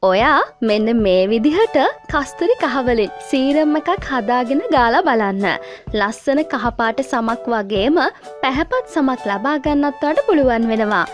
ඔයා මෙන්න මේ විදිහට කස්තුරි කහවලින් සීරම් එකක් හදාගෙන ගාලා බලන්න. ලස්සන කහපාට සමක් වගේම පැහැපත් සමක් ලබා ගන්නත් වඩා පුළුවන් වෙනවා.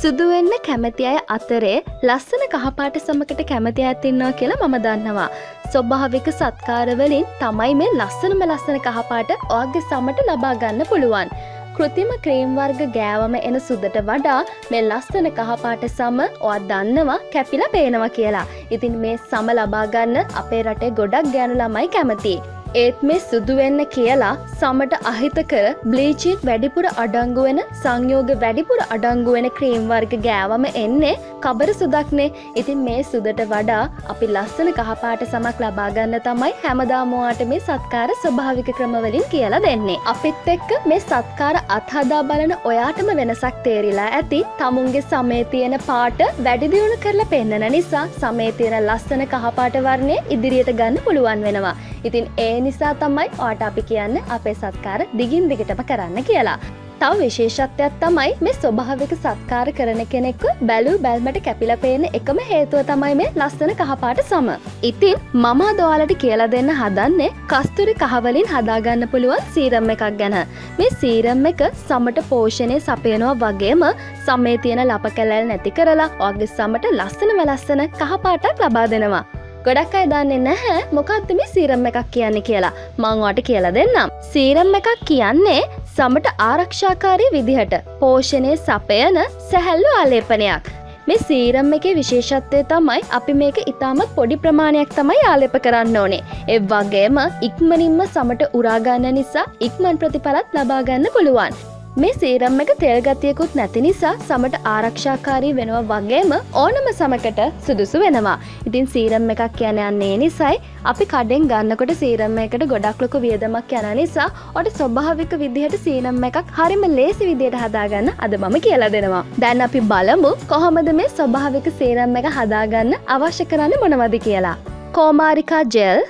සුදු වෙන්න කැමති අය අතරේ ලස්සන කහපාට සමකට කැමති අයත් ඉන්නවා කියලා මම දන්නවා. ස්වභාවික සත්කාර වලින් තමයි මේ ලස්සන කහපාට ඔයගේ සමට ලබා ගන්න පුළුවන්. කෘතිම ක්‍රීම් වර්ග ගෑවම එන සුදට වඩා මේ ලස්සන කහපාට සම ඔයා දන්නවා කැපිලා පේනවා කියලා. ඉතින් මේ සම ලබා ගන්න අපේ රටේ ගොඩක් ගෑනු ළමයි කැමතියි. ඒත් මේ සුදු වෙන්න කියලා සමට අහිතකර බ්ලීචින් වැඩිපුර අඩංගු වෙන සංයෝග වැඩිපුර අඩංගු වෙන ක්‍රීම් වර්ග ගෑවම එන්නේ කබර සුදක්නේ. ඉතින් මේ සුදට වඩා අපි ලස්සන කහපාට සමක් ලබා ගන්න තමයි හැමදාම ඔයාට මේ සත්කාර ස්වභාවික ක්‍රම වලින් කියලා දෙන්නේ. අපිත් එක්ක මේ සත්කාර අත්හදා බලන ඔයාටම වෙනසක් තේරිලා ඇති. තමුන්ගේ සමේ තියෙන පාට වැඩි දියුණු කරලා පෙන්නන නිසා සමේ තියෙන ලස්සන කහපාට වර්ණය ඉදිරියට ගන්න පුළුවන් වෙනවා. ඉතින් ඒ නිසා තමයි ඔයාට අපි කියන්නේ අපේ සත්කාර දිගින් දිගටම කරන්න කියලා. තව විශේෂත්වයක් තමයි මේ ස්වභාවික සත්කාර කරන කෙනෙක්ව බැලූ බැල්මට කැපිලා පේන එකම හේතුව තමයි මේ ලස්සන කහපාට සම. ඉතින් මම අද ඔයාලට කියලා දෙන්න හදන්නේ කස්තුරි කහවලින් හදාගන්න පුළුවන් සීරම් එකක් ගැන. මේ සීරම් එක සමට පෝෂණය සපයනවා වගේම සමේ තියෙන ලප කැලැල් නැති කරලා ඔයාගේ සමට ලස්සන කහපාටක් ලබා දෙනවා. ගොඩක් අය දන්නේ නැහැ මොකක්ද මේ සීරම් එකක් කියන්නේ කියලා. මම ඔයාලට කියලා දෙන්නම්. සීරම් එකක් කියන්නේ සමට ආරක්ෂාකාරී විදිහට පෝෂණය සපයන සැහැල්ලු ආලේපනයක්. මේ සීරම් එකේ විශේෂත්වය තමයි අපි මේක ඉතාමත් පොඩි ප්‍රමාණයක් තමයි ආලේප කරන්න ඕනේ. ඒ වගේම ඉක්මනින්ම සමට උරා ගන්න නිසා ඉක්මන් ප්‍රතිඵලත් ලබා ගන්න පුළුවන්. මේ සීරම් එක තෙල් ගතියකුත් නැති නිසා සමට ආරක්ෂාකාරී වෙනවා වගේම ඕනම සමකට සුදුසු වෙනවා. ඉතින් සීරම් එකක් කියන්නේ අන්නේ නිසායි අපි කඩෙන් ගන්නකොට සීරම් එකකට ගොඩක් ලොකු වියදමක් යන නිසා ඔයාලට ස්වභාවික විදිහට සීරම් එකක් හරිම ලේසි විදිහට හදාගන්න අද මම කියලා දෙනවා. දැන් අපි බලමු කොහොමද මේ ස්වභාවික සීරම් එක හදාගන්න අවශ්‍ය කරන්නේ මොනවද කියලා. කෝමාරිකා ජෙල්,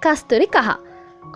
කස්තුරි කහ.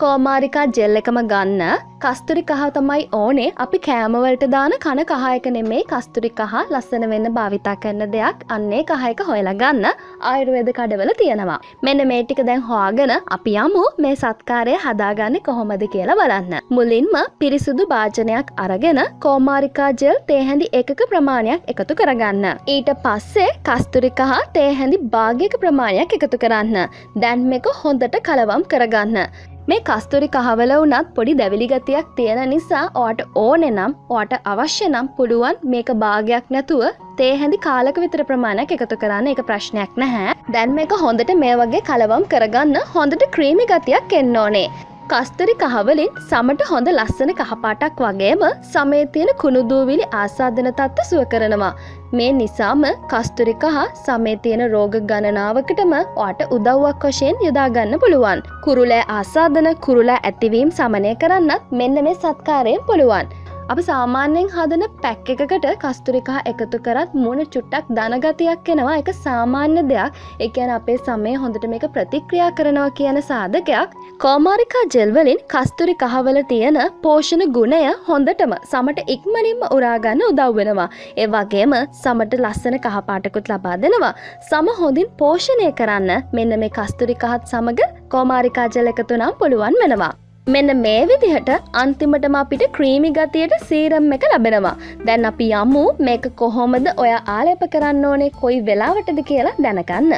කෝමාරිකා ජෙල් එකම ගන්න. කස්තුරි කහ තමයි ඕනේ අපි කෑම වලට දාන කන කහ එක නෙමෙයි. කස්තුරි කහ ලස්සන වෙන්න භාවිතා කරන දෙයක්. අන්නේ කහ එක හොයලා ගන්න ආයුර්වේද කඩවල තියෙනවා. මෙන්න මේ ටික දැන් හොයාගෙන අපි යමු මේ සත්කාරය හදාගන්නේ කොහොමද කියලා බලන්න. මුලින්ම පිරිසුදු භාජනයක් අරගෙන කෝමාරිකා ජෙල් තේ හැඳි එකක ප්‍රමාණයක් එකතු කරගන්න. ඊට පස්සේ කස්තුරි කහ තේ හැඳි භාගයක ප්‍රමාණයක් එකතු කරන්න. දැන් මේක හොඳට කලවම් කරගන්න. මේ කස්තුරි කහවල උනත් පොඩි දැවිලි ගතියක් තියෙන නිසා ඔයාට ඕනේ නම් ඔයාට අවශ්‍ය නම් පුළුවන් මේක භාගයක් නැතුව තේ හැඳි කාලක විතර ප්‍රමාණයක් එකතු කරන්න. ඒක ප්‍රශ්නයක් නැහැ. දැන් මේක හොඳට මේ වගේ කලවම් කරගන්න. හොඳට ක්‍රීමි ගතියක් එන්න ඕනේ. කස්තුරි කහවලින් සමට හොඳ ලස්සන කහපාටක් වගේම සමේ තියෙන කුණු දූවිලි ආසාදන තත්ත්ව සුව කරනවා. මේ නිසාම කස්තුරි කහ සමේ තියෙන රෝග ගණනාවකටම ඔයාට උදව්වක් වශයෙන් යොදා ගන්න පුළුවන්. කුරුලෑ ආසාදන කුරුලෑ ඇතිවීම සමනය කරන්නත් මෙන්න මේ සත්කාරයෙන් පුළුවන්. අපි සාමාන්‍යයෙන් හදන පැක් එකකට කස්තුරි කහ එකතු කරත් මුණ චුට්ටක් දන ගතියක් එනවා. ඒක සාමාන්‍ය දෙයක්. ඒ කියන්නේ අපේ සමේ හොඳට මේක ප්‍රතික්‍රියා කරනවා කියන සාධකයක්. කෝමාරිකා ජෙල් වලින් කස්තුරි කහවල තියෙන පෝෂණ ගුණය හොඳටම සමට ඉක්මනින්ම උරා ගන්න උදව් වෙනවා. ඒ වගේම සමට ලස්සන කහපාටකුත් ලබා දෙනවා. සම හොඳින් පෝෂණය කරන්න මෙන්න මේ කස්තුරි කහත් සමග කෝමාරිකා ජෙල් එකතු නම් පුළුවන් වෙනවා. මෙන්න මේ විදිහට අන්තිමටම අපිට ක්‍රීමි ගතියට සීරම් එක ලැබෙනවා. දැන් අපි යමු මේක කොහොමද ඔයා ආලේප කරන්න ඕනේ කොයි වෙලාවටද කියලා දැනගන්න.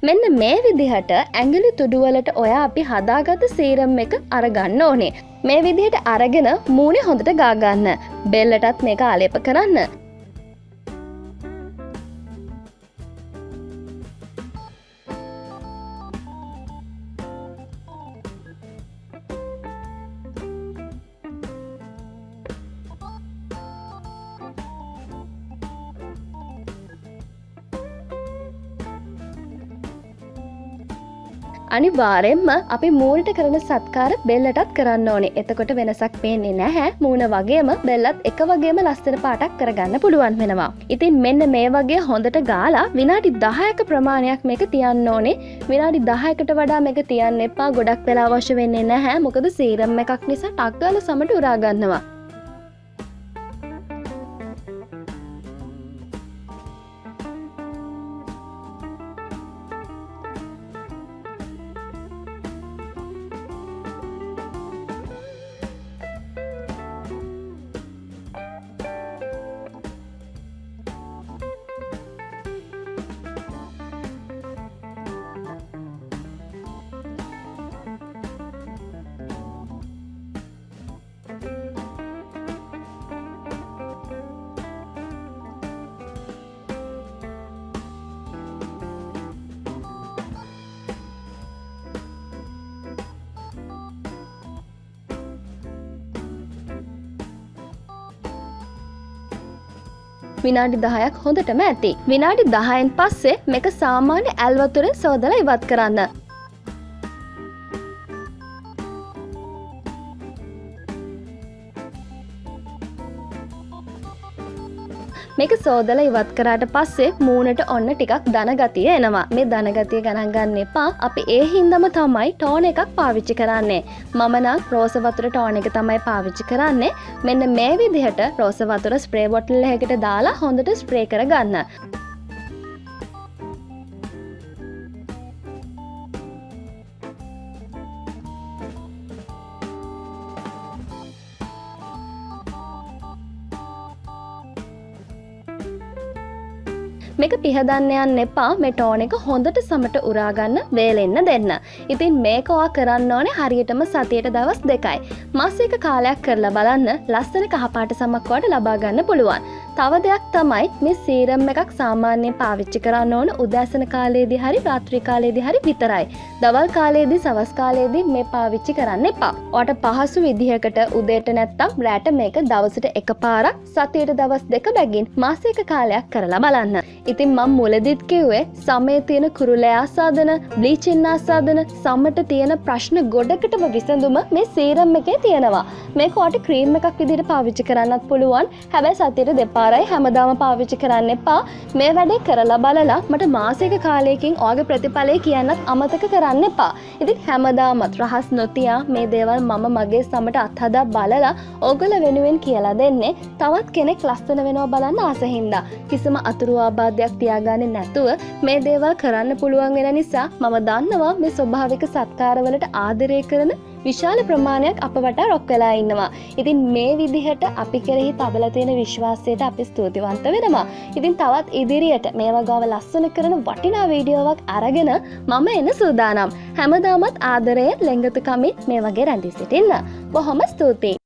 මෙන්න මේ විදිහට ඇඟිලි තුඩු වලට ඔයා අපි හදාගත්ත සීරම් එක අරගන්න ඕනේ. මේ විදිහට අරගෙන මූණේ හොඳට ගා ගන්න. බෙල්ලටත් මේක ආලේප කරන්න. අනිවාර්යෙන්ම අපි මූණට කරන සත්කාර බෙල්ලටත් කරන්න ඕනේ. එතකොට වෙනසක් පේන්නේ නැහැ. මූණ වගේම බෙල්ලත් එක වගේම ලස්සන පාටක් කරගන්න පුළුවන් වෙනවා. ඉතින් මෙන්න මේ වගේ හොඳට ගාලා විනාඩි 10ක ප්‍රමාණයක් මේක තියන්න ඕනේ. විනාඩි 10කට වඩා මේක තියන්න එපා. ගොඩක් වෙලා අවශ්‍ය වෙන්නේ නැහැ. මොකද සීරම් එකක් නිසා ටක් ගාලා සමට උරා ගන්නවා. විනාඩි 10ක් හොඳටම ඇති. විනාඩි 10න් පස්සේ මේක සාමාන්‍ය ඇල් වතුරෙන් සෝදලා ඉවත් කරන්න. මේක සෝදලා ඉවත් කරාට පස්සේ මූණට ඔන්න ටිකක් දන ගතිය එනවා. මේ දන ගතිය ගණන් ගන්න එපා. අපි ඒ හින්දාම තමයි ටෝන් එකක් පාවිච්චි කරන්නේ. මම නම් රෝස වතුර ටෝන් එක තමයි පාවිච්චි කරන්නේ. මෙන්න මේ විදිහට රෝස වතුර ස්ප්‍රේ බොටල් එකකට දාලා හොඳට ස්ප්‍රේ කරගන්න. මේක පිහදන්න යන්න එපා. මේ ටෝන් එක හොඳට සමට උරා ගන්න වේලෙන්න දෙන්න. ඉතින් මේක ඔයා කරන්න ඕනේ හරියටම සතියට දවස් 2යි. මාස එක කාලයක් කරලා බලන්න ලස්සන කහපාට සමක් වලට ලබා ගන්න පුළුවන්. තව දෙයක් තමයි මේ සීරම් එකක් සාමාන්‍යයෙන් පාවිච්චි කරන්න ඕන උදෑසන කාලයේදී හරි රාත්‍රී කාලයේදී හරි විතරයි. දවල් කාලයේදී සවස් කාලයේදී මේ පාවිච්චි කරන්න එපා. ඔයාට පහසු විදිහකට උදේට නැත්තම් රැට මේක දවසට එකපාරක් සතියට දවස් 2 බැගින් මාස එක කාලයක් කරලා බලන්න. ඉතින් මම මුලදිත් කිව්වේ සමේ තියෙන කුරුලෑ ආසාදන, බ්ලීචින් ආසාදන, සමට තියෙන ප්‍රශ්න ගොඩකටම විසඳුම මේ සීරම් එකේ තියෙනවා. මේක ඔයාට ක්‍රීම් එකක් විදිහට පාවිච්චි කරන්නත් පුළුවන්. හැබැයි සතියට දෙපාරයි හැමදාම පාවිච්චි කරන්න එපා. මේ වැඩේ කරලා බලලා මට මාසික කාලයකින් ඔයාගේ ප්‍රතිඵලය කියන්නත් අමතක කරන්න එපා. ඉතින් හැමදාමත් රහස් නොතියා මේ දේවල් මම මගේ සමට අත්හදා බලලා ඕගොල්ලෝ වෙනුවෙන් කියලා දෙන්නේ. තවත් කෙනෙක් ලස්සන වෙනවා බලන්න ආස හින්දා. කිසිම අතුරු ආබාධයක් තියාගන්නේ නැතුව මේ දේවල් කරන්න පුළුවන් වෙන නිසා මම දන්නවා මේ ස්වභාවික සත්කාරවලට ආදරය කරන විශාල ප්‍රමාණයක් අප වටා රොක් වෙලා ඉන්නවා. ඉතින් මේ විදිහට අපි කෙරෙහි තබලා තියෙන විශ්වාසයට අපි ස්තුතිවන්ත වෙනවා. ඉතින් තවත් ඉදිරියට මේ වගාව ලස්සන කරන වටිනා වීඩියෝවක් අරගෙන මම එන්න සූදානම්. හැමදාමත් ආදරයෙන් ලෙන්ගතුකමින් මේ වගේ රැඳී සිටින්න. බොහොම ස්තුතියි.